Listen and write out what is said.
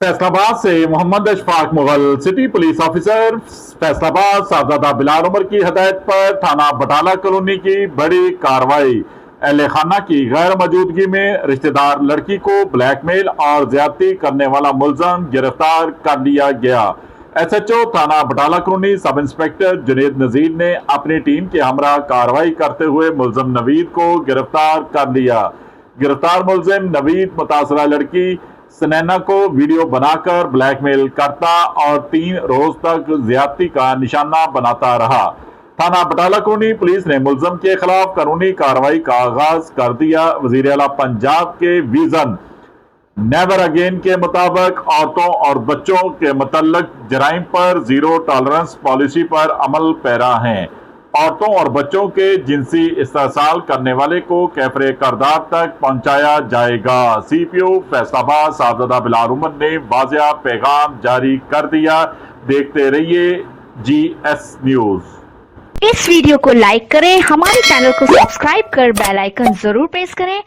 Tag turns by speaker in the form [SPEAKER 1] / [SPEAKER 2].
[SPEAKER 1] फैसलाबाद से Mohammad Ashfaq Mughal city police officer Faisalabad Sahibzada Bilal Umar की हदायत पर थाना बटाला कॉलोनी की बड़ी कार्रवाई। अहले खाना की गैर मौजूदगी में रिश्तेदार लड़की को ब्लैकमेल और ज्यादती करने वाला मुलजम गिरफ्तार कर लिया गया। एसएचओ थाना Batala colony sub inspector Junaid Nazir ने अपनी टीम के हमरा कार्रवाई करते हुए मुलजम नवीद को गिरफ्तार कर लिया। गिरफ्तार मुलजिम नवीद मुतासरा लड़की सनैना को वीडियो बनाकर ब्लैकमेल करता और 3 रोज तक ज्यादती का निशाना बनाता रहा। थाना बटाला कॉलोनी पुलिस ने मुलजिम के खिलाफ कानूनी कार्रवाई का आगाज कर दिया। वजीर आला पंजाब के विजन नेवर अगेन के मुताबिक औरतों और बच्चों के मुतल्लक जराइम पर जीरो टॉलरेंस पॉलिसी पर अमल पैरा हैं। औरतों और बच्चों के जिनसी इस्तेसाल करने वाले को कैफरे करदार तक पहुंचाया जाएगा। सीपीओ फैसलाबाद साहबजादा बिलाल उमर ने वाज़िया पैगाम जारी कर दिया। देखते रहिए GS न्यूज।
[SPEAKER 2] इस वीडियो को लाइक करें, हमारे चैनल को सब्सक्राइब कर बेल आइकन जरूर प्रेस करें